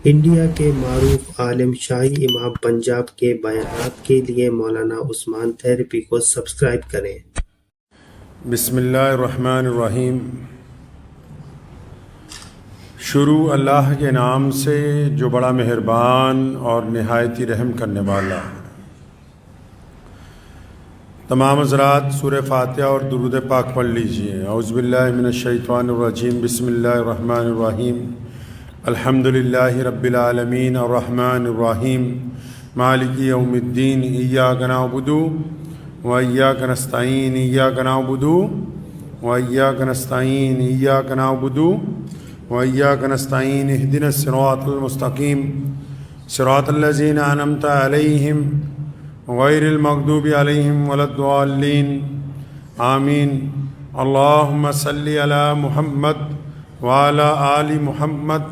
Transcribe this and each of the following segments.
India کے معروف عالم شاہی امام پنجاب کے بیانات کے لیے مولانا عثمان تھیرپی کو سبسکرائب کریں۔ بسم اللہ الرحمن الرحیم۔ شروع اللہ کے نام سے جو بڑا مہربان اور نہایت ہی رحم کرنے والا ہے۔ تمام حضرات سورہ فاتحہ اور درود پاک پڑھ لیجئے۔ اعوذ باللہ من الشیطان الرجیم، بسم اللہ الرحمن الرحیم۔ الحمد للہ رب العالمین الرحمن الرحیم مالک یوم الدین، ایاک نعبد و ایاک نستعین، ایاک نعبد و ایاک نستعین، ایاک نعبد و ایاک نستعین، اہدنا الصراط المستقیم صراط الذین انعمت علیہم غیر المغضوب علیہم ولا الضالین آمین۔ اللہم صلی علی محمد وعلی آل محمد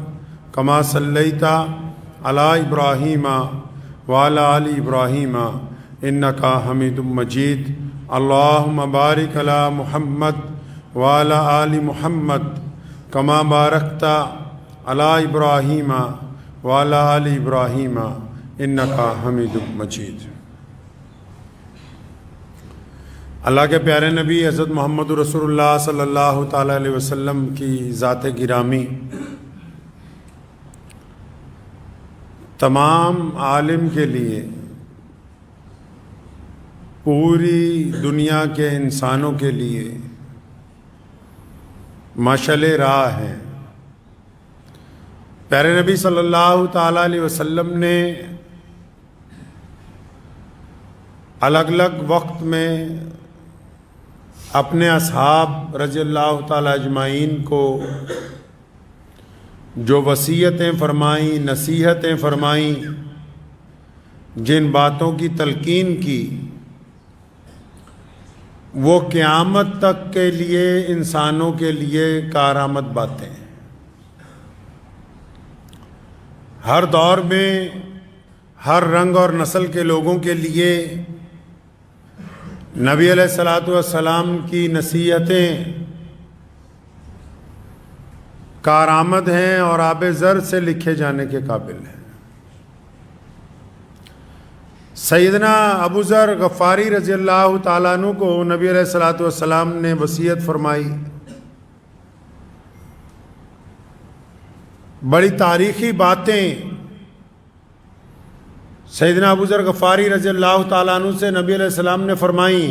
کما صلیت علی ابراہیم وعلی آل ابراہیم انکا حمید مجید۔ اللہم بارک علی محمد وعلی آل محمد کما بارکت علی ابراہیم وعلی آل ابراہیم انکا حمید مجید۔ اللہ کے پیارے نبی حضرت محمد رسول اللہ صلی اللہ تعالیٰ علیہ وسلم کی ذات گرامی، تمام عالم کے لیے، پوری دنیا کے انسانوں کے لیے مشعل راہ ہے۔ پیارے نبی صلی اللہ تعالیٰ علیہ وسلم نے الگ الگ وقت میں اپنے اصحاب رضی اللہ تعالیٰ اجمعین کو جو وصیتیں فرمائیں، نصیحتیں فرمائیں، جن باتوں کی تلقین کی، وہ قیامت تک کے لیے انسانوں کے لیے کارآمد باتیں ہیں۔ ہر دور میں ہر رنگ اور نسل کے لوگوں کے لیے نبی علیہ الصلاۃ والسلام کی نصیحتیں کارآمد ہیں اور آب زر سے لکھے جانے کے قابل ہیں۔ سیدنا ابو ذر غفاری رضی اللہ تعالیٰ عنہ کو نبی علیہ الصلاۃ والسلام نے وصیت فرمائی، بڑی تاریخی باتیں سیدنا ابو ذر غفاری رضی اللہ تعالیٰ عنہ سے نبی علیہ السلام نے فرمائی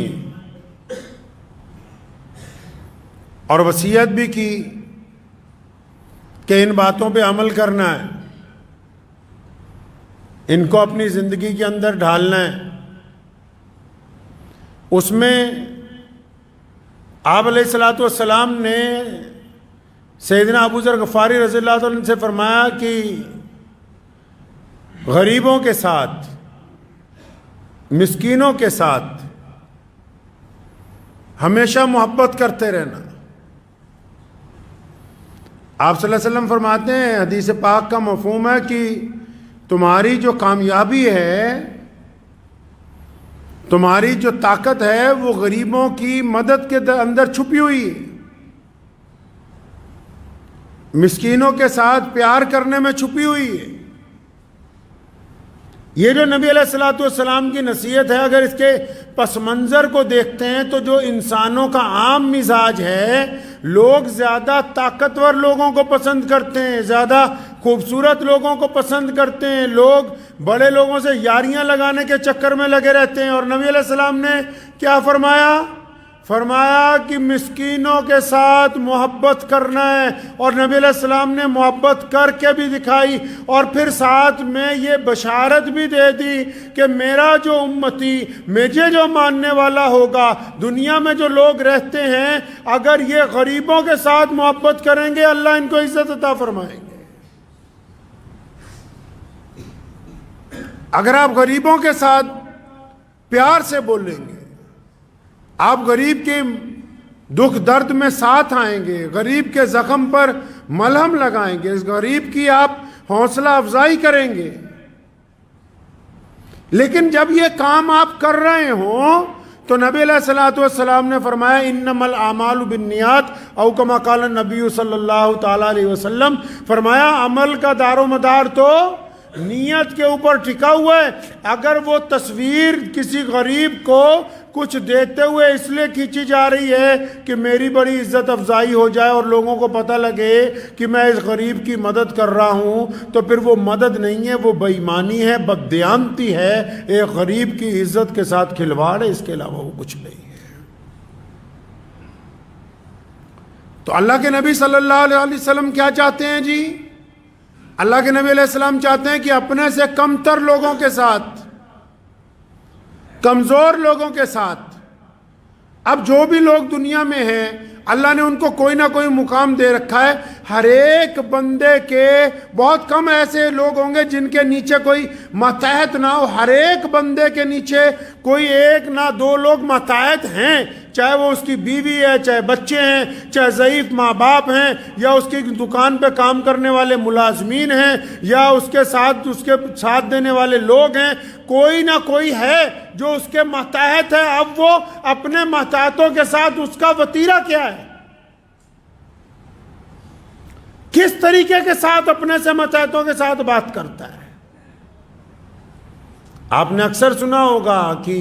اور وصیت بھی کی کہ ان باتوں پہ عمل کرنا ہے، ان کو اپنی زندگی کے اندر ڈھالنا ہے۔ اس میں آپ علیہ الصلاۃ والسلام نے سیدنا ابو ذر غفاری رضی اللہ عنہ سے فرمایا کہ غریبوں کے ساتھ، مسکینوں کے ساتھ ہمیشہ محبت کرتے رہنا۔ آپ صلی اللہ علیہ وسلم فرماتے ہیں، حدیث پاک کا مفہوم ہے کہ تمہاری جو کامیابی ہے، تمہاری جو طاقت ہے، وہ غریبوں کی مدد کے اندر چھپی ہوئی ہے، مسکینوں کے ساتھ پیار کرنے میں چھپی ہوئی ہے۔ یہ جو نبی علیہ الصلاۃ والسلام کی نصیحت ہے، اگر اس کے پس منظر کو دیکھتے ہیں تو جو انسانوں کا عام مزاج ہے، لوگ زیادہ طاقتور لوگوں کو پسند کرتے ہیں، زیادہ خوبصورت لوگوں کو پسند کرتے ہیں، لوگ بڑے لوگوں سے یاریاں لگانے کے چکر میں لگے رہتے ہیں۔ اور نبی علیہ السلام نے کیا فرمایا؟ فرمایا کہ مسکینوں کے ساتھ محبت کرنا ہے، اور نبی علیہ السلام نے محبت کر کے بھی دکھائی، اور پھر ساتھ میں یہ بشارت بھی دے دی کہ میرا جو امتی، مجھے جو ماننے والا ہوگا، دنیا میں جو لوگ رہتے ہیں، اگر یہ غریبوں کے ساتھ محبت کریں گے، اللہ ان کو عزت عطا فرمائیں گے۔ اگر آپ غریبوں کے ساتھ پیار سے بولیں گے، آپ غریب کے دکھ درد میں ساتھ آئیں گے، غریب کے زخم پر ملہم لگائیں گے، اس غریب کی آپ حوصلہ افزائی کریں گے، لیکن جب یہ کام آپ کر رہے ہوں تو نبی علیہ الصلوۃ والسلام نے فرمایا انما الاعمال بالنیات او کما قال النبی صلی اللہ تعالی علیہ وسلم، فرمایا عمل کا دار و مدار تو نیت کے اوپر ٹکا ہوا ہے۔ اگر وہ تصویر کسی غریب کو کچھ دیتے ہوئے اس لیے کھینچی جا رہی ہے کہ میری بڑی عزت افزائی ہو جائے اور لوگوں کو پتہ لگے کہ میں اس غریب کی مدد کر رہا ہوں، تو پھر وہ مدد نہیں ہے، وہ بے ایمانی ہے، بددیانتی ہے، ایک غریب کی عزت کے ساتھ کھلواڑ ہے، اس کے علاوہ وہ کچھ نہیں ہے۔ تو اللہ کے نبی صلی اللہ علیہ وسلم کیا چاہتے ہیں جی؟ اللہ کے نبی علیہ السلام چاہتے ہیں کہ اپنے سے کم تر لوگوں کے ساتھ، کمزور لوگوں کے ساتھ، اب جو بھی لوگ دنیا میں ہیں اللہ نے ان کو کوئی نہ کوئی مقام دے رکھا ہے۔ ہر ایک بندے کے بہت کم ایسے لوگ ہوں گے جن کے نیچے کوئی ماتحت نہ ہو، ہر ایک بندے کے نیچے کوئی ایک نہ دو لوگ ماتحت ہیں، چاہے وہ اس کی بیوی ہے، چاہے بچے ہیں، چاہے ضعیف ماں باپ ہیں، یا اس کی دکان پہ کام کرنے والے ملازمین ہیں، یا اس کے ساتھ دینے والے لوگ ہیں، کوئی نہ کوئی ہے جو اس کے ماتحت ہے۔ اب وہ اپنے ماتحتوں کے ساتھ اس کا وتیرہ کیا ہے، کس طریقے کے ساتھ اپنے سے ماتحتوں کے ساتھ بات کرتا ہے۔ آپ نے اکثر سنا ہوگا کہ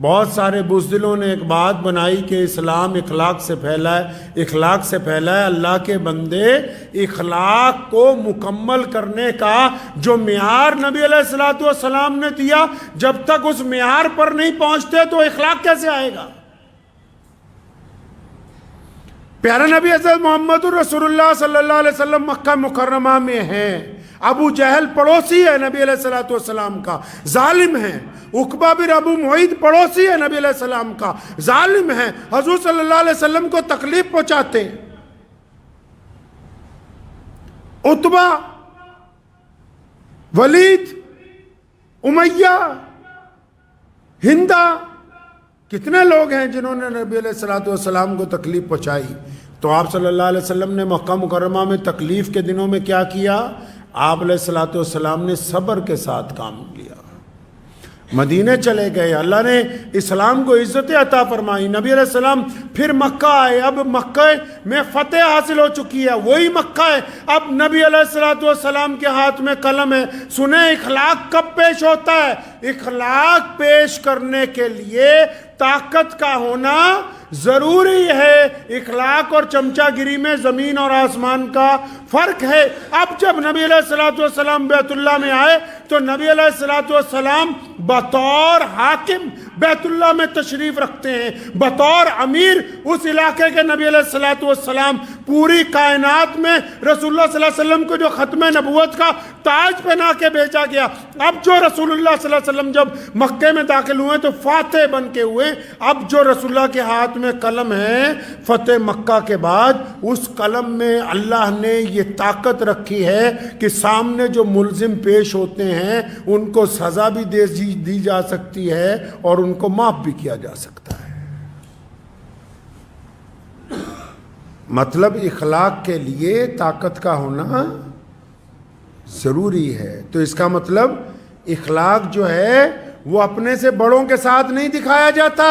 بہت سارے بزدلوں نے ایک بات بنائی کہ اسلام اخلاق سے پھیلا ہے، اخلاق سے پھیلا ہے۔ اللہ کے بندے، اخلاق کو مکمل کرنے کا جو معیار نبی علیہ الصلوۃ والسلام نے دیا، جب تک اس معیار پر نہیں پہنچتے تو اخلاق کیسے آئے گا؟ پیارے نبی حضرت محمد رسول اللہ صلی اللہ علیہ وسلم مکہ مکرمہ میں ہیں، ابو جہل پڑوسی ہے نبی علیہ الصلوۃ والسلام کا، ظالم ہے۔ عقبہ بن ابو معیط پڑوسی ہے نبی علیہ السلام کا، ظالم ہے، حضور صلی اللہ علیہ وسلم کو تکلیف پہنچاتے۔ عتبہ، ولید، امیہ، ہندہ، کتنے لوگ ہیں جنہوں نے نبی علیہ الصلوۃ والسلام کو تکلیف پہنچائی۔ تو آپ صلی اللہ علیہ وسلم نے مکہ مکرمہ میں تکلیف کے دنوں میں کیا کیا؟ آپ علیہ الصلوۃ والسلام نے صبر کے ساتھ کام لیا، مدینے چلے گئے، اللہ نے اسلام کو عزت عطا فرمائی، نبی علیہ السلام پھر مکہ آئے، اب مکہ میں فتح حاصل ہو چکی ہے، وہی مکہ ہے، اب نبی علیہ الصلوۃ والسلام کے ہاتھ میں قلم ہے۔ سنیں اخلاق کب پیش ہوتا ہے؟ اخلاق پیش کرنے کے لیے طاقت کا ہونا ضروری ہے۔ اخلاق اور چمچہ گیری میں زمین اور آسمان کا فرق ہے۔ اب جب نبی علیہ الصلوۃ والسلام بیت اللہ میں آئے تو نبی علیہ الصلوۃ والسلام بطور حاکم بیت اللہ میں تشریف رکھتے ہیں، بطور امیر اس علاقے کے نبی علیہ الصلوۃ والسلام پوری کائنات میں رسول اللہ صلی اللہ علیہ وسلم کو جو ختم نبوت کا تاج پہنا کے بھیجا گیا۔ اب جو رسول اللہ صلی اللہ علیہ وسلم جب مکے میں داخل ہوئے تو فاتح بن کے ہوئے۔ اب جو رسول اللہ کے ہاتھ میں قلم ہے فتح مکہ کے بعد، اس قلم میں اللہ نے یہ طاقت رکھی ہے کہ سامنے جو ملزم پیش ہوتے ہیں ان کو سزا بھی دی جا سکتی ہے اور ان کو معاف بھی کیا جا سکتا ہے۔ مطلب اخلاق کے لیے طاقت کا ہونا ضروری ہے۔ تو اس کا مطلب اخلاق جو ہے وہ اپنے سے بڑوں کے ساتھ نہیں دکھایا جاتا۔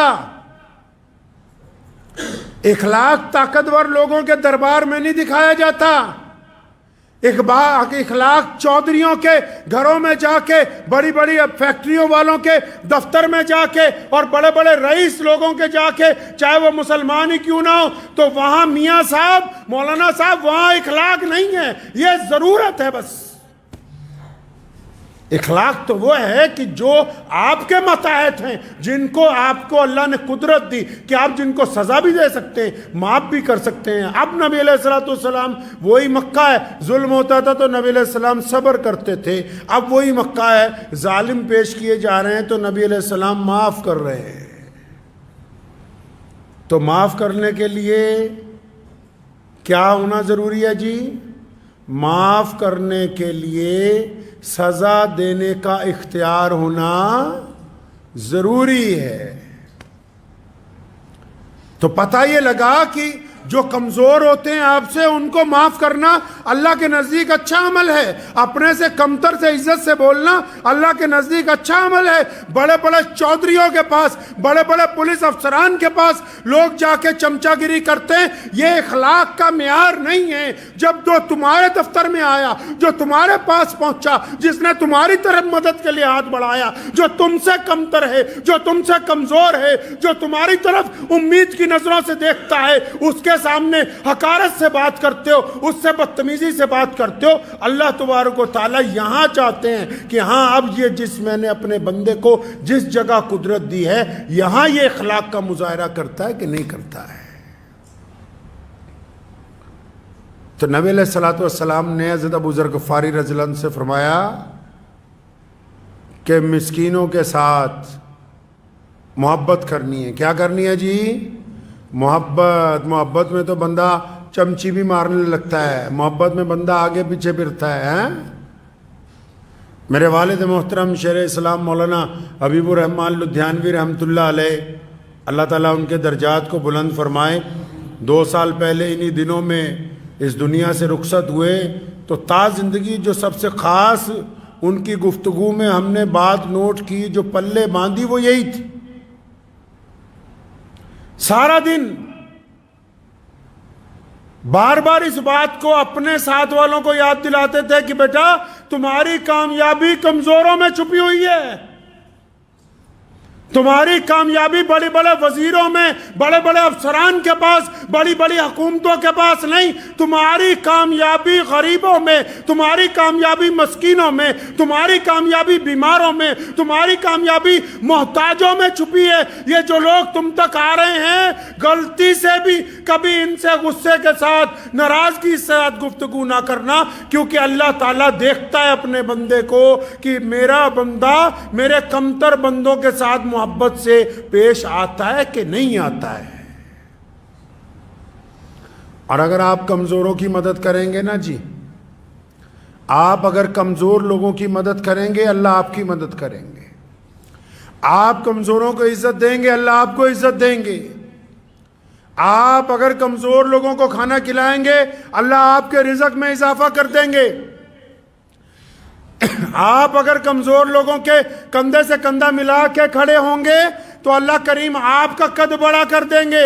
اخلاق طاقتور لوگوں کے دربار میں نہیں دکھایا جاتا۔ اخلاق چودھریوں کے گھروں میں جا کے، بڑی بڑی فیکٹریوں والوں کے دفتر میں جا کے، اور بڑے بڑے رئیس لوگوں کے جا کے، چاہے وہ مسلمان ہی کیوں نہ ہو، تو وہاں میاں صاحب، مولانا صاحب، وہاں اخلاق نہیں ہے، یہ ضرورت ہے بس۔ اخلاق تو وہ ہے کہ جو آپ کے ماتحت ہیں، جن کو آپ کو اللہ نے قدرت دی کہ آپ جن کو سزا بھی دے سکتے ہیں، معاف بھی کر سکتے ہیں۔ اب نبی علیہ الصلوۃ والسلام، وہی مکہ ہے، ظلم ہوتا تھا تو نبی علیہ السلام صبر کرتے تھے، اب وہی مکہ ہے، ظالم پیش کیے جا رہے ہیں تو نبی علیہ السلام معاف کر رہے ہیں۔ تو معاف کرنے کے لیے کیا ہونا ضروری ہے جی؟ معاف کرنے کے لیے سزا دینے کا اختیار ہونا ضروری ہے۔ تو پتہ یہ لگا کہ جو کمزور ہوتے ہیں آپ سے ان کو معاف کرنا اللہ کے نزدیک اچھا عمل ہے. اپنے سے کمتر سے عزت سے بولنا اللہ کے نزدیک اچھا عمل ہے. بڑے بڑے چودھریوں کے پاس, بڑے بڑے پولیس افسران کے پاس لوگ جا کے چمچا گیری کرتے ہیں. یہ اخلاق کا معیار نہیں ہے. جب جو تمہارے دفتر میں آیا, جو تمہارے پاس پہنچا, جس نے تمہاری طرف مدد کے لیے ہاتھ بڑھایا, جو تم سے کمتر ہے, جو تم سے کمزور ہے, جو تمہاری طرف امید کی نظروں سے دیکھتا ہے, اس کے سامنے حقارت سے بات کرتے ہو, اس سے بدتمیزی سے بات کرتے ہو. اللہ تبارک و تعالیٰ یہاں چاہتے ہیں کہ ہاں اب یہ جس میں نے اپنے بندے کو جس جگہ قدرت دی ہے یہاں یہ اخلاق کا مظاہرہ کرتا ہے کہ نہیں کرتا ہے. تو نبی علیہ الصلوۃ والسلام نے حضرت ابو ذر غفاری رضی اللہ عنہ سے فرمایا کہ مسکینوں کے ساتھ محبت کرنی ہے. کیا کرنی ہے جی؟ محبت. محبت میں تو بندہ چمچی بھی مارنے لگتا ہے, محبت میں بندہ آگے پیچھے پھرتا ہے. میرے والد محترم شیخ اسلام مولانا حبیب الرحمان لدھیانوی رحمۃ اللہ علیہ, اللہ تعالیٰ ان کے درجات کو بلند فرمائے, 2 سال پہلے انہی دنوں میں اس دنیا سے رخصت ہوئے. تو تا زندگی جو سب سے خاص ان کی گفتگو میں ہم نے بات نوٹ کی, جو پلے باندھی, وہ یہی تھی. سارا دن بار بار اس بات کو اپنے ساتھ والوں کو یاد دلاتے تھے کہ بیٹا تمہاری کامیابی کمزوروں میں چھپی ہوئی ہے. تمہاری کامیابی بڑے بڑے وزیروں میں, بڑے بڑے افسران کے پاس, بڑی بڑی حکومتوں کے پاس نہیں. تمہاری کامیابی غریبوں میں, تمہاری کامیابی مسکینوں میں, تمہاری کامیابی بیماروں میں, تمہاری کامیابی محتاجوں میں چھپی ہے. یہ جو لوگ تم تک آ رہے ہیں, غلطی سے بھی کبھی ان سے غصے کے ساتھ, ناراضگی کے ساتھ گفتگو نہ کرنا, کیونکہ اللہ تعالیٰ دیکھتا ہے اپنے بندے کو کہ میرا بندہ میرے کمتر بندوں کے ساتھ محبت سے پیش آتا ہے کہ نہیں آتا ہے. اور اگر آپ کمزوروں کی مدد کریں گے نا جی, آپ اگر کمزور لوگوں کی مدد کریں گے اللہ آپ کی مدد کریں گے. آپ کمزوروں کو عزت دیں گے اللہ آپ کو عزت دیں گے. آپ اگر کمزور لوگوں کو کھانا کھلائیں گے اللہ آپ کے رزق میں اضافہ کر دیں گے. آپ اگر کمزور لوگوں کے کندھے سے کندھا ملا کے کھڑے ہوں گے تو اللہ کریم آپ کا قد بڑا کر دیں گے.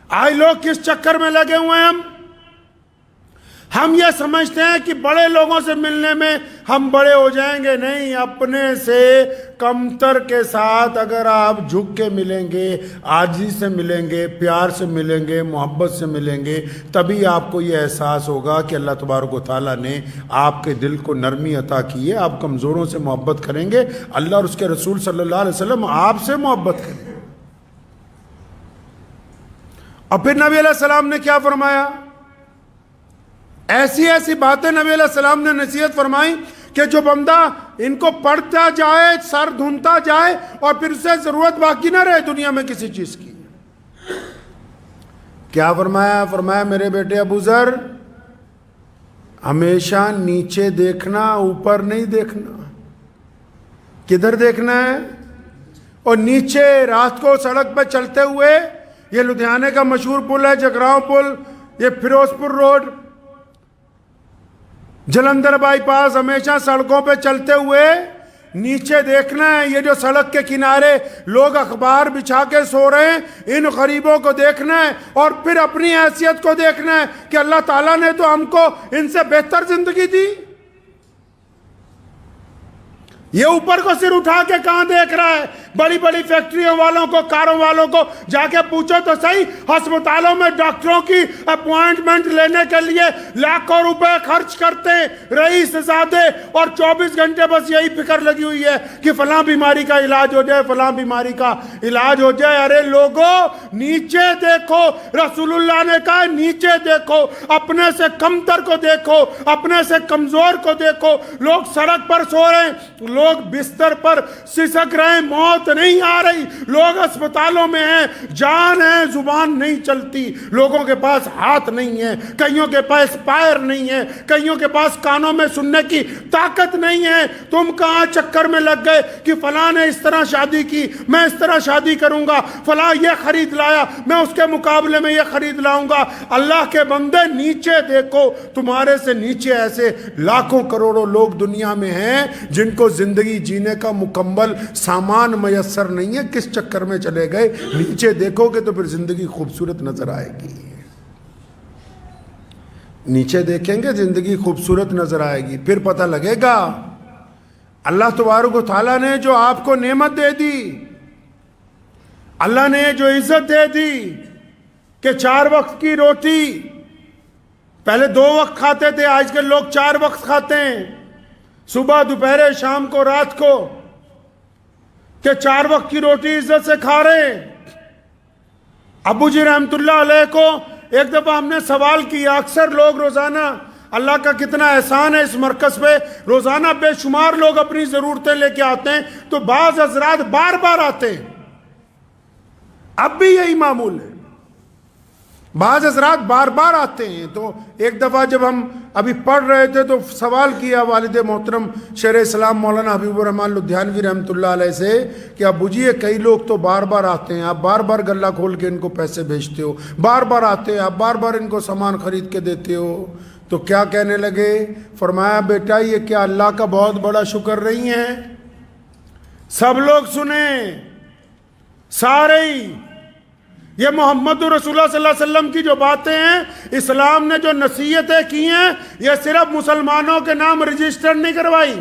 آج لوگ کس چکر میں لگے ہوئے ہیں, ہم یہ سمجھتے ہیں کہ بڑے لوگوں سے ملنے میں ہم بڑے ہو جائیں گے. نہیں, اپنے سے کمتر کے ساتھ اگر آپ جھک کے ملیں گے, عاجزی سے ملیں گے, پیار سے ملیں گے, محبت سے ملیں گے, تبھی آپ کو یہ احساس ہوگا کہ اللہ تبارک و تعالیٰ نے آپ کے دل کو نرمی عطا کی ہے. آپ کمزوروں سے محبت کریں گے, اللہ اور اس کے رسول صلی اللہ علیہ وسلم آپ سے محبت کریں گے. اور پھر نبی علیہ السلام نے کیا فرمایا؟ ایسی ایسی باتیں نبی علیہ السلام نے نصیحت فرمائی کہ جو بندہ ان کو پڑھتا جائے, سر دھنتا جائے, اور پھر سے ضرورت باقی نہ رہے دنیا میں کسی چیز کی. کیا فرمایا؟ فرمایا میرے بیٹے ابو ذر, ہمیشہ نیچے دیکھنا, اوپر نہیں دیکھنا. کدھر دیکھنا ہے؟ اور نیچے رات کو سڑک پہ چلتے ہوئے, یہ لدھیانے کا مشہور پل ہے جگراؤں پل, یہ فیروز پور روڈ, جلندھر بائی پاس, ہمیشہ سڑکوں پہ چلتے ہوئے نیچے دیکھنا ہے. یہ جو سڑک کے کنارے لوگ اخبار بچھا کے سو رہے ہیں, ان غریبوں کو دیکھنا ہے, اور پھر اپنی حیثیت کو دیکھنا ہے کہ اللہ تعالیٰ نے تو ہم کو ان سے بہتر زندگی دی. یہ اوپر کو سر اٹھا کے کہاں دیکھ رہا ہے؟ بڑی بڑی فیکٹریوں والوں کو, کاروں والوں کو جا کے پوچھو تو صحیح, ہسپتالوں میں ڈاکٹروں کی اپوائنٹمنٹ لینے کے لیے لاکھوں روپے خرچ کرتے ہیں رئیس زادے, اور 24 گھنٹے بس یہی فکر لگی ہوئی ہے کہ فلاں بیماری کا علاج ہو جائے, فلاں بیماری کا علاج ہو جائے. ارے لوگوں, نیچے دیکھو. رسول اللہ نے کہا نیچے دیکھو, اپنے سے کمتر کو دیکھو, اپنے سے کمزور کو دیکھو. لوگ سڑک پر سو رہے ہیں, لوگ بستر پر سسک رہے ہیں, موت موت نہیں آ رہی، لوگ اسپتالوں میں ہیں، جان ہے، زبان نہیں چلتی، لوگوں کے پاس ہاتھ نہیں ہے، کئیوں کے پاس پیر نہیں ہے، کئیوں کے پاس کانوں میں سننے کی طاقت نہیں ہے، تم کہاں چکر میں لگ گئے کہ فلاں نے اس طرح شادی کی، میں اس طرح شادی کروں گا، فلاں یہ خرید لایا، میں اس کے مقابلے میں یہ خرید لاؤں گا۔ اللہ کے بندے نیچے دیکھو، تمہارے سے نیچے ایسے لاکھوں کروڑوں لوگ دنیا میں ہیں جن کو زندگی جینے کا مکمل سامان میسر نہیں ہے، کس چکر میں چلے گئے؟ نیچے دیکھو گے تو پھر زندگی خوبصورت نظر آئے گی، نیچے دیکھیں گے زندگی خوبصورت نظر آئے گی، پھر پتہ لگے گا اللہ تبارک و تعالیٰ نے جو آپ کو نعمت دے دی، اللہ نے جو عزت دے دی کہ 4 وقت کی روٹی، پہلے 2 وقت کھاتے تھے، آج کل لوگ 4 وقت کھاتے ہیں، صبح دوپہر شام کو رات کو، کہ 4 وقت کی روٹی عزت سے کھا رہے ہیں۔ ابو جی رحمت اللہ علیہ کو ایک دفعہ ہم نے سوال کیا، اکثر لوگ روزانہ، اللہ کا کتنا احسان ہے اس مرکز پہ، روزانہ بے شمار لوگ اپنی ضرورتیں لے کے آتے ہیں، تو بعض حضرات بار بار آتے ہیں، اب بھی یہی معمول ہے، بعض حضرات بار بار آتے ہیں۔ تو ایک دفعہ جب ہم ابھی پڑھ رہے تھے تو سوال کیا والد محترم شیخ اسلام مولانا حبیب الرحمن لدھیانوی رحمۃ اللہ علیہ سے کہ ابو جی یہ کئی لوگ تو بار بار آتے ہیں، آپ بار بار گلہ کھول کے ان کو پیسے بھیجتے ہو، بار بار آتے ہیں، آپ بار بار ان کو سامان خرید کے دیتے ہو، تو کیا کہنے لگے؟ فرمایا بیٹا یہ کیا اللہ کا بہت بڑا شکر نہیں ہے؟ سب لوگ سنیں، سارے ہی، یہ محمد رسول اللہ صلی اللہ علیہ وسلم کی جو باتیں ہیں، اسلام نے جو نصیحتیں کی ہیں، یہ صرف مسلمانوں کے نام رجسٹر نہیں کروائی،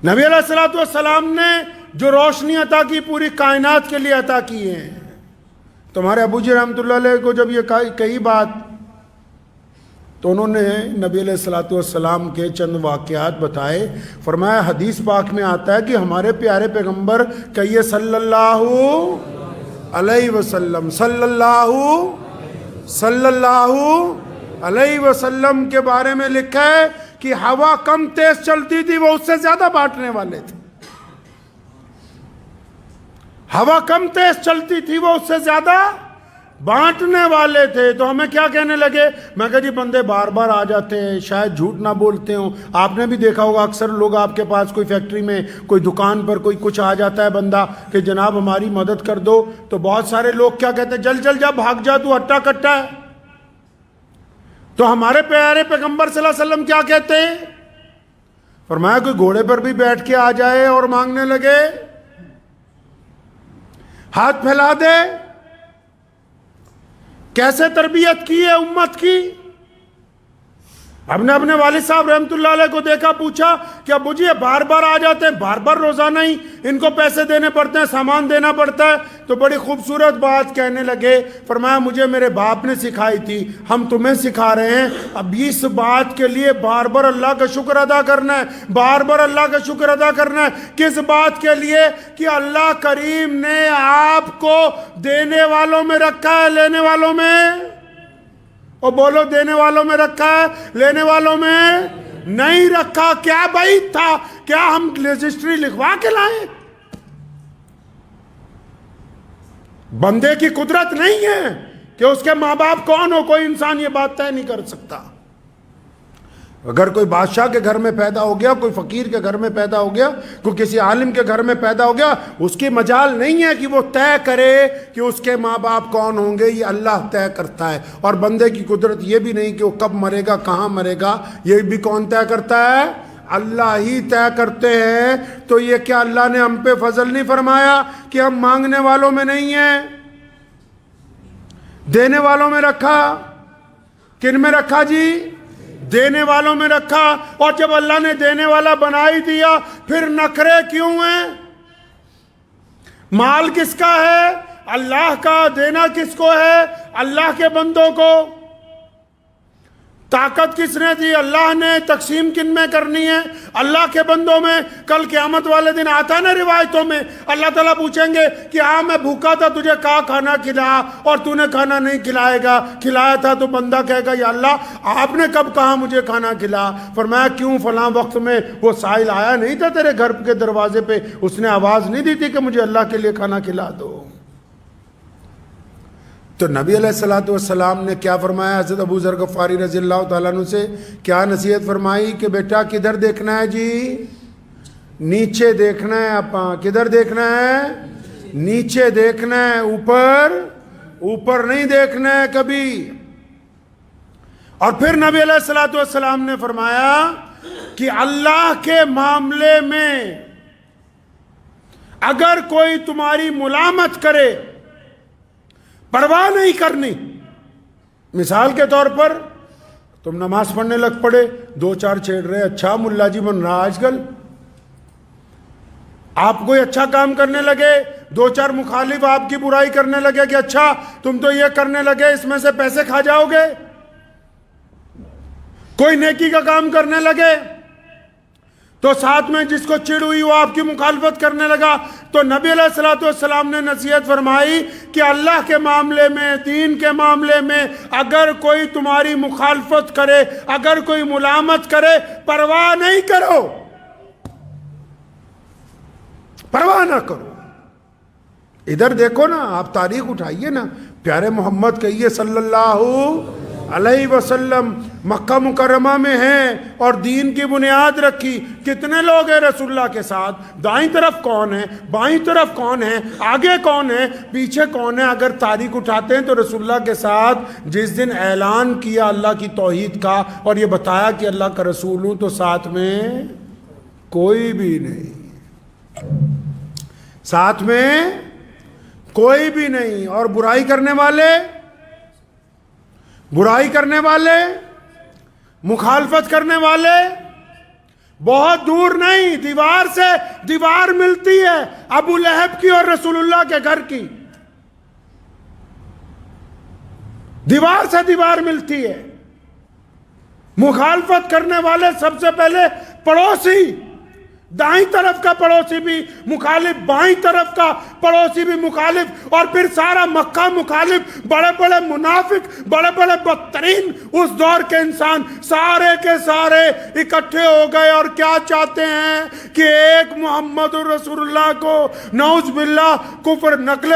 نبی علیہ السلام نے جو روشنی عطا کی پوری کائنات کے لیے عطا کی ہے۔ تمہارے ابو جی رحمت اللہ علیہ کو جب یہ کہی بات تو انہوں نے نبی علیہ السلام کے چند واقعات بتائے، فرمایا حدیث پاک میں آتا ہے کہ ہمارے پیارے پیغمبر کہیے صلی اللہ علیہ وسلم، صلی اللہ علیہ وسلم کے بارے میں لکھا ہے کہ ہوا کم تیز چلتی تھی، وہ اس سے زیادہ بانٹنے والے تھے، ہوا کم تیز چلتی تھی، وہ اس سے زیادہ بانٹنے والے تھے۔ تو ہمیں کیا کہنے لگے؟ میں کہا جی بندے بار بار آ جاتے ہیں، شاید جھوٹ نہ بولتے ہوں، آپ نے بھی دیکھا ہوگا اکثر لوگ آپ کے پاس کوئی فیکٹری میں، کوئی دکان پر کوئی کچھ آ جاتا ہے بندہ کہ جناب ہماری مدد کر دو، تو بہت سارے لوگ کیا کہتے ہیں؟ جل جا، بھاگ جا، تو ہٹا کٹا ہے۔ تو ہمارے پیارے پیغمبر صلی اللہ علیہ وسلم کیا کہتے ہیں؟ فرمایا کوئی گھوڑے پر بھی بیٹھ کے آ جائے اور مانگنے لگے، ہاتھ پھیلا دے۔ کیسے تربیت کی ہے امت کی؟ ہم نے اپنے والد صاحب رحمت اللہ علیہ کو دیکھا، پوچھا کہ ابو جی یہ بار بار آ جاتے ہیں، بار بار روزانہ ہی ان کو پیسے دینے پڑتے ہیں، سامان دینا پڑتا ہے، تو بڑی خوبصورت بات کہنے لگے، فرمایا مجھے میرے باپ نے سکھائی تھی، ہم تمہیں سکھا رہے ہیں، اب اس بات کے لیے بار بار اللہ کا شکر ادا کرنا ہے، بار بار اللہ کا شکر ادا کرنا ہے۔ کس بات کے لیے؟ کہ اللہ کریم نے آپ کو دینے والوں میں رکھا ہے، لینے والوں میں، اور بولو دینے والوں میں رکھا ہے، لینے والوں میں نہیں رکھا۔ کیا بعید تھا؟ کیا ہم رجسٹری لکھوا کے لائیں؟ بندے کی قدرت نہیں ہے کہ اس کے ماں باپ کون ہو، کوئی انسان یہ بات طے نہیں کر سکتا۔ اگر کوئی بادشاہ کے گھر میں پیدا ہو گیا، کوئی فقیر کے گھر میں پیدا ہو گیا، کوئی کسی عالم کے گھر میں پیدا ہو گیا، اس کی مجال نہیں ہے کہ وہ طے کرے کہ اس کے ماں باپ کون ہوں گے، یہ اللہ طے کرتا ہے۔ اور بندے کی قدرت یہ بھی نہیں کہ وہ کب مرے گا، کہاں مرے گا، یہ بھی کون طے کرتا ہے؟ اللہ ہی طے کرتے ہیں۔ تو یہ کیا اللہ نے ہم پہ فضل نہیں فرمایا کہ ہم مانگنے والوں میں نہیں ہیں، دینے والوں میں رکھا؟ کن میں رکھا جی؟ دینے والوں میں رکھا۔ اور جب اللہ نے دینے والا بنا ہی دیا، پھر نخرے کیوں ہیں؟ مال کس کا ہے؟ اللہ کا۔ دینا کس کو ہے؟ اللہ کے بندوں کو۔ طاقت کس نے دی؟ اللہ نے۔ تقسیم کن میں کرنی ہے؟ اللہ کے بندوں میں۔ کل قیامت والے دن آتا نا روایتوں میں، اللہ تعالیٰ پوچھیں گے کہ ہاں میں بھوکا تھا، تجھے کہا کھانا کھلا اور تو نے کھانا نہیں کھلائے گا، کھلایا تھا تو بندہ کہے گا یا اللہ آپ نے کب کہا مجھے کھانا کھلا؟ فرمایا کیوں؟ فلاں وقت میں وہ سائل آیا نہیں تھا تیرے گھر کے دروازے پہ، اس نے آواز نہیں دی تھی کہ مجھے اللہ کے لیے کھانا کھلا دو؟ تو نبی علیہ الصلوۃ والسلام نے کیا فرمایا؟ حضرت ابو ذر غفاری رضی اللہ تعالیٰ عنہ سے کیا نصیحت فرمائی کہ بیٹا کدھر دیکھنا ہے جی؟ نیچے دیکھنا ہے اپا۔ کدھر دیکھنا ہے؟ نیچے دیکھنا ہے، اوپر نہیں دیکھنا ہے کبھی۔ اور پھر نبی علیہ الصلوۃ والسلام نے فرمایا کہ اللہ کے معاملے میں اگر کوئی تمہاری ملامت کرے، پرواہ نہیں کرنی۔ مثال کے طور پر تم نماز پڑھنے لگ پڑے، دو چار چھیڑ رہے، اچھا ملا جی بن رہا آج کل۔ آپ کوئی اچھا کام کرنے لگے، دو چار مخالف آپ کی برائی کرنے لگے کہ اچھا تم تو یہ کرنے لگے، اس میں سے پیسے کھا جاؤ گے۔ کوئی نیکی کا کام کرنے لگے تو ساتھ میں جس کو چڑ ہوئی وہ آپ کی مخالفت کرنے لگا، تو نبی علیہ الصلوۃ والسلام نے نصیحت فرمائی کہ اللہ کے معاملے میں، دین کے معاملے میں اگر کوئی تمہاری مخالفت کرے، اگر کوئی ملامت کرے، پرواہ نہیں کرو، پرواہ نہ کرو۔ ادھر دیکھو نا، آپ تاریخ اٹھائیے نا، پیارے محمد کہیے صلی اللہ علیہ وسلم مکہ مکرمہ میں ہیں اور دین کی بنیاد رکھی۔ کتنے لوگ ہیں رسول اللہ کے ساتھ؟ دائیں طرف کون ہے، بائیں طرف کون ہے، آگے کون ہے، پیچھے کون ہے؟ اگر تاریخ اٹھاتے ہیں تو رسول اللہ کے ساتھ جس دن اعلان کیا اللہ کی توحید کا اور یہ بتایا کہ اللہ کا رسول ہوں، تو ساتھ میں کوئی بھی نہیں، ساتھ میں کوئی بھی نہیں۔ اور برائی کرنے والے، مخالفت کرنے والے بہت دور نہیں، دیوار سے دیوار ملتی ہے، ابو لہب کی اور رسول اللہ کے گھر کی دیوار سے دیوار ملتی ہے۔ مخالفت کرنے والے سب سے پہلے پڑوسی، دائیں طرف کا پڑوسی بھی مخالف، بائیں طرف کا پڑوسی بھی مخالف، اور پھر سارا مکہ مخالف، بڑے بڑے منافق، بڑے بڑے بدترین اس دور کے انسان سارے کے سارے اکٹھے ہو گئے اور کیا چاہتے ہیں کہ ایک محمد رسول اللہ کو نعوذ باللہ کفر، نقل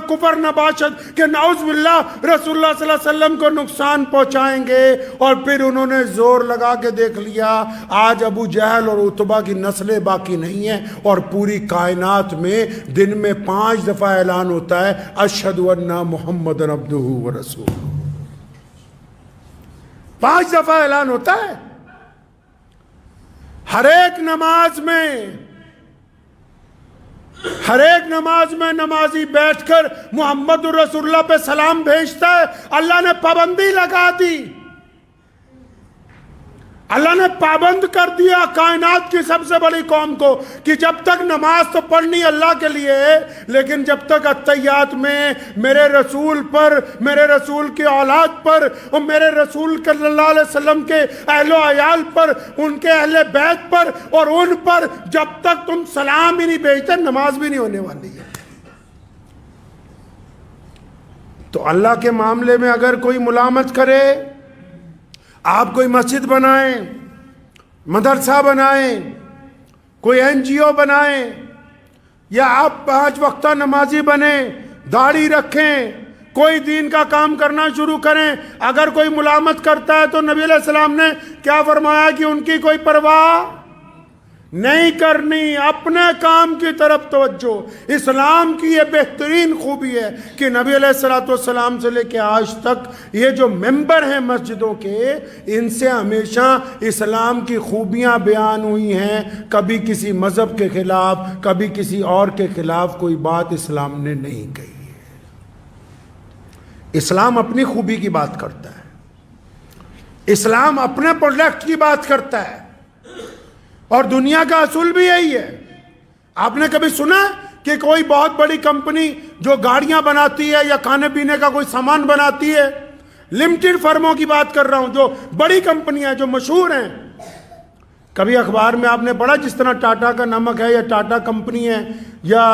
کفر نباشت کہ نعوذ باللہ رسول اللہ صلی اللہ علیہ وسلم کو نقصان پہنچائیں گے۔ اور پھر انہوں نے زور لگا کے دیکھ لیا، آج ابو جہل اور عتبہ کی نسلیں باقی نہیں ہے، اور پوری کائنات میں دن میں 5 دفعہ اعلان ہوتا ہے اشہد ان محمد عبدہ ورسولہ۔ 5 دفعہ اعلان ہوتا ہے ہر ایک نماز میں نمازی بیٹھ کر محمد رسول اللہ پہ سلام بھیجتا ہے۔ اللہ نے پابندی لگا دی، اللہ نے پابند کر دیا کائنات کی سب سے بڑی قوم کو کہ جب تک نماز تو پڑھنی اللہ کے لیے ہے، لیکن جب تک اتحیات میں میرے رسول پر، میرے رسول کی اولاد پر اور میرے رسول صلی اللہ علیہ وسلم کے اہل و عیال پر، ان کے اہل بیت پر اور ان پر جب تک تم سلام ہی نہیں بھیجتے، نماز بھی نہیں ہونے والی ہے۔ تو اللہ کے معاملے میں اگر کوئی ملامت کرے، آپ کوئی مسجد بنائیں، مدرسہ بنائیں، کوئی NGO بنائیں، یا آپ 5 وقتہ نمازی بنیں، داڑھی رکھیں، کوئی دین کا کام کرنا شروع کریں، اگر کوئی ملامت کرتا ہے تو نبی علیہ السلام نے کیا فرمایا کہ ان کی کوئی پرواہ نہیں کرنی، اپنے کام کی طرف توجہ۔ اسلام کی یہ بہترین خوبی ہے کہ نبی علیہ السلام سے لے کے آج تک یہ جو ممبر ہیں مسجدوں کے، ان سے ہمیشہ اسلام کی خوبیاں بیان ہوئی ہیں، کبھی کسی مذہب کے خلاف، کبھی کسی اور کے خلاف کوئی بات اسلام نے نہیں کہی ہے۔ اسلام اپنی خوبی کی بات کرتا ہے، اسلام اپنے پروڈکٹ کی بات کرتا ہے، اور دنیا کا اصول بھی یہی ہے۔ آپ نے کبھی سنا کہ کوئی بہت بڑی کمپنی جو گاڑیاں بناتی ہے یا کھانے پینے کا کوئی سامان بناتی ہے، لمیٹڈ فرموں کی بات کر رہا ہوں، جو بڑی کمپنیاں جو مشہور ہیں. کبھی اخبار میں آپ نے پڑھا جس طرح ٹاٹا کا نمک ہے یا ٹاٹا کمپنی ہے یا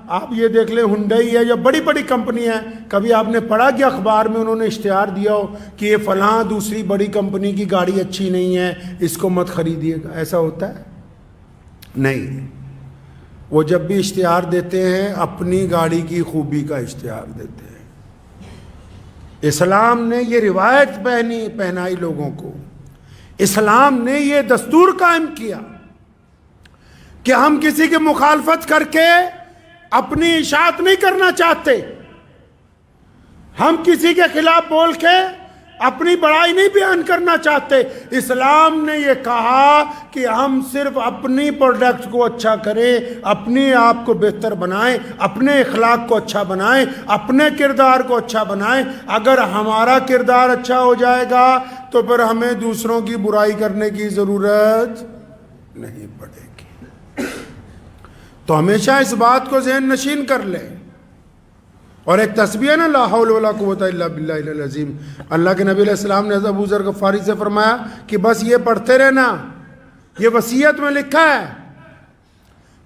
آپ یہ دیکھ لیں ہنڈئی ہے یا بڑی بڑی کمپنی ہیں، کبھی آپ نے پڑھا کہ اخبار میں انہوں نے اشتہار دیا ہو کہ یہ فلاں دوسری بڑی کمپنی کی گاڑی اچھی نہیں ہے، اس کو مت خریدیے گا؟ ایسا ہوتا ہے؟ نہیں. وہ جب بھی اشتہار دیتے ہیں اپنی گاڑی کی خوبی کا اشتہار دیتے ہیں. اسلام نے یہ روایت پہنائی لوگوں کو، اسلام نے یہ دستور قائم کیا کہ ہم کسی کی مخالفت کر کے اپنی اشاعت نہیں کرنا چاہتے، ہم کسی کے خلاف بول کے اپنی بڑائی نہیں بیان کرنا چاہتے. اسلام نے یہ کہا کہ ہم صرف اپنی پروڈکٹ کو اچھا کریں، اپنے آپ کو بہتر بنائیں، اپنے اخلاق کو اچھا بنائیں، اپنے کردار کو اچھا بنائیں. اگر ہمارا کردار اچھا ہو جائے گا تو پھر ہمیں دوسروں کی برائی کرنے کی ضرورت نہیں پڑے گی. تو ہمیشہ اس بات کو ذہن نشین کر لیں. اور ایک تسبیح ہے نا، لا حول ولا قوت الا باللہ العظیم. اللہ کے نبی علیہ السلام نے حضرت ابو ذر غفاری سے فرمایا کہ بس یہ پڑھتے رہنا، یہ وصیت میں لکھا ہے.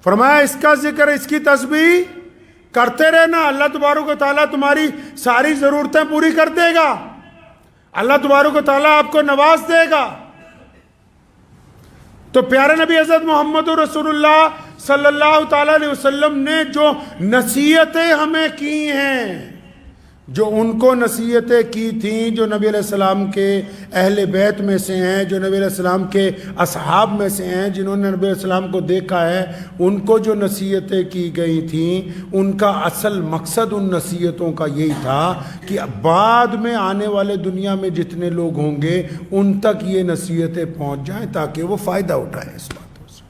فرمایا اس کا ذکر، اس کی تسبیح کرتے رہنا، اللہ تبارک و تعالیٰ تمہاری ساری ضرورتیں پوری کر دے گا، اللہ تبارک و تعالیٰ آپ کو نواز دے گا. تو پیارے نبی حضرت محمد رسول اللہ صلی اللہ تعالیٰ علیہ وسلم نے جو نصیحتیں ہمیں کی ہیں، جو ان کو نصیحتیں کی تھیں جو نبی علیہ السلام کے اہل بیت میں سے ہیں، جو نبی علیہ السلام کے اصحاب میں سے ہیں، جنہوں نے نبی علیہ السلام کو دیکھا ہے، ان کو جو نصیحتیں کی گئی تھیں، ان کا اصل مقصد ان نصیحتوں کا یہی تھا کہ بعد میں آنے والے دنیا میں جتنے لوگ ہوں گے ان تک یہ نصیحتیں پہنچ جائیں تاکہ وہ فائدہ اٹھائیں اس باتوں سے.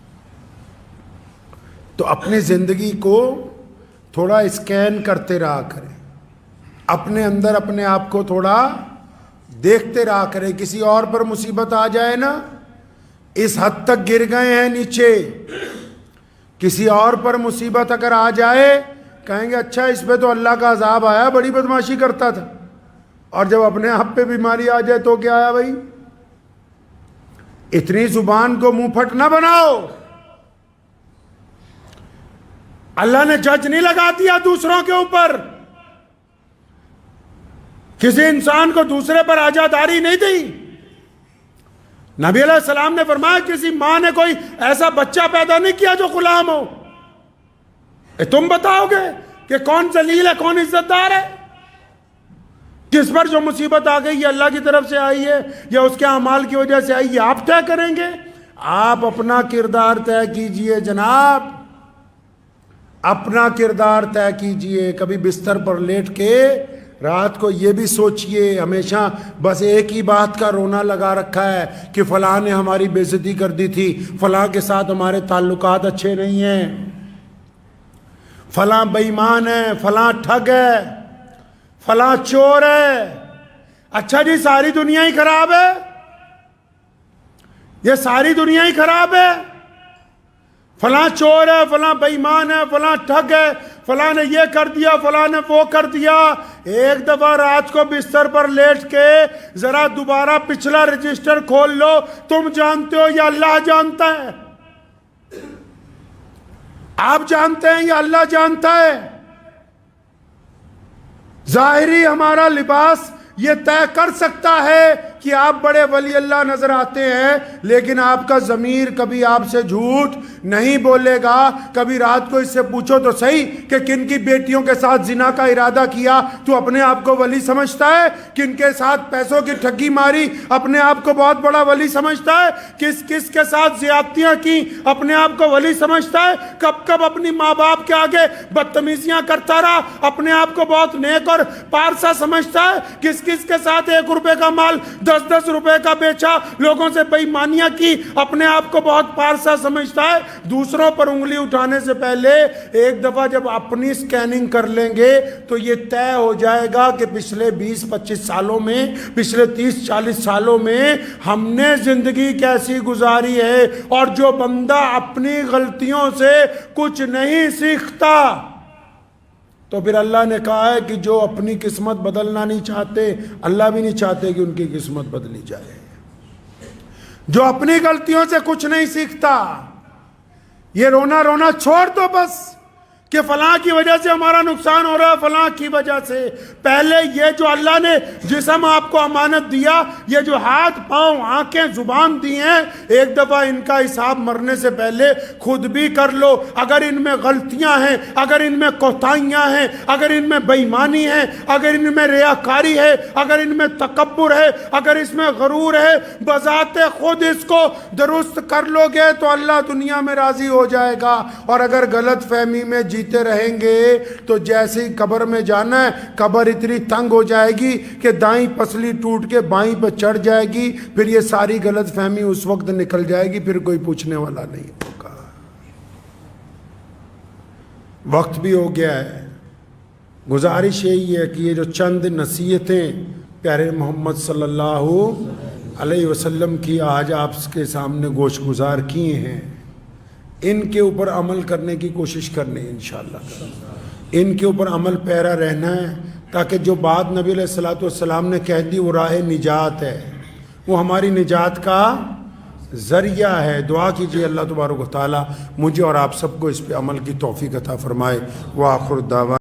تو اپنی زندگی کو تھوڑا اسکین کرتے رہا کریں، اپنے اندر اپنے آپ کو تھوڑا دیکھتے رہا کریں. کسی اور پر مصیبت آ جائے نا، اس حد تک گر گئے ہیں نیچے، کسی اور پر مصیبت اگر آ جائے کہیں گے اچھا اس پہ تو اللہ کا عذاب آیا، بڑی بدماشی کرتا تھا. اور جب اپنے آپ پہ بیماری آ جائے تو کیا آیا بھائی؟ اتنی زبان کو منہ پھٹ نہ بناؤ. اللہ نے جج نہیں لگا دیا دوسروں کے اوپر، کسی انسان کو دوسرے پر آزاداری نہیں دی. نبی علیہ السلام نے فرمایا کسی ماں نے کوئی ایسا بچہ پیدا نہیں کیا جو غلام ہو. تم بتاؤ گے کہ کون ذلیل ہے کون عزت دار ہے؟ کس پر جو مصیبت آ گئی یہ اللہ کی طرف سے آئی ہے یا اس کے اعمال کی وجہ سے آئی، یہ آپ طے کریں گے. آپ اپنا کردار طے کیجئے جناب، اپنا کردار طے کیجئے. کبھی بستر پر لیٹ کے رات کو یہ بھی سوچئے، ہمیشہ بس ایک ہی بات کا رونا لگا رکھا ہے کہ فلاں نے ہماری بے عزتی کر دی تھی، فلاں کے ساتھ ہمارے تعلقات اچھے نہیں ہیں، فلاں بے ایمان ہے، فلاں ٹھگ ہے، فلاں چور ہے. اچھا جی ساری دنیا ہی خراب ہے، یہ ساری دنیا ہی خراب ہے، فلاں چور ہے، فلاں بے ایمان ہے، فلاں ٹھگ ہے، فلاں نے یہ کر دیا، فلاں نے وہ کر دیا. ایک دفعہ رات کو بستر پر لیٹ کے ذرا دوبارہ پچھلا رجسٹر کھول لو. تم جانتے ہو یا اللہ جانتا ہے؟ آپ جانتے ہیں یا اللہ جانتا ہے؟ ظاہری ہمارا لباس یہ طے کر سکتا ہے کہ آپ بڑے ولی اللہ نظر آتے ہیں، لیکن آپ کا ضمیر کبھی آپ سے جھوٹ نہیں بولے گا. کبھی رات کو اس سے پوچھو تو صحیح کہ کن کی بیٹیوں کے ساتھ زنا کا ارادہ کیا تو اپنے آپ کو ولی سمجھتا ہے، کن کے ساتھ پیسوں کی ٹھگی ماری اپنے آپ کو بہت بڑا ولی سمجھتا ہے، کس کس کے ساتھ زیادتیاں کی اپنے آپ کو ولی سمجھتا ہے، کب کب اپنی ماں باپ کے آگے بدتمیزیاں کرتا رہا اپنے آپ کو بہت نیک اور پارسا سمجھتا ہے، کس کس کے ساتھ 1 روپے کا مال 10 روپے کا بیچا، لوگوں سے بے ایمانیاں کی اپنے آپ کو بہت پارسا سمجھتا ہے. دوسروں پر انگلی اٹھانے سے پہلے ایک دفعہ جب اپنی سکیننگ کر لیں گے تو یہ طے ہو جائے گا کہ پچھلے 20-25 سالوں میں، پچھلے 30-40 سالوں میں ہم نے زندگی کیسی گزاری ہے. اور جو بندہ اپنی غلطیوں سے کچھ نہیں سیکھتا، تو پھر اللہ نے کہا ہے کہ جو اپنی قسمت بدلنا نہیں چاہتے، اللہ بھی نہیں چاہتے کہ ان کی قسمت بدلی جائے۔ جو اپنی غلطیوں سے کچھ نہیں سیکھتا، یہ رونا رونا چھوڑ دو بس کہ فلاں کی وجہ سے ہمارا نقصان ہو رہا ہے، فلاں کی وجہ سے۔ پہلے یہ جو اللہ نے جسم آپ کو امانت دیا، یہ جو ہاتھ پاؤں آنکھیں زبان دی ہیں، ایک دفعہ ان کا حساب مرنے سے پہلے خود بھی کر لو۔ اگر ان میں غلطیاں ہیں، اگر ان میں کوتاہیاں ہیں، اگر ان میں بے ایمانی ہے، اگر ان میں ریاکاری ہے، اگر ان میں تکبر ہے، اگر اس میں غرور ہے، بذات خود اس کو درست کر لو گے تو اللہ دنیا میں راضی ہو جائے گا۔ اور اگر غلط فہمی میں جیتے رہیں گے تو جیسے ہی قبر میں جانا ہے، قبر اتنی تنگ ہو جائے گی کہ دائیں پسلی ٹوٹ کے بائیں پہ چڑھ جائے گی، پھر یہ ساری غلط فہمی اس وقت نکل جائے گی، پھر کوئی پوچھنے والا نہیں ہوگا۔ وقت بھی ہو گیا ہے، گزارش یہی ہے کہ یہ جو چند نصیحتیں پیارے محمد صلی اللہ علیہ وسلم کی آج آپ کے سامنے گوش گزار کی ہیں، ان کے اوپر عمل کرنے کی کوشش کرنی ہے انشاءاللہ۔ ان کے اوپر عمل پیرا رہنا ہے تاکہ جو بات نبی علیہ الصلوۃ والسلام نے کہہ دی وہ راہ نجات ہے، وہ ہماری نجات کا ذریعہ ہے۔ دعا کیجیے اللہ تبارک و تعالی مجھے اور آپ سب کو اس پہ عمل کی توفیق عطا فرمائے۔ وآخر دعوانا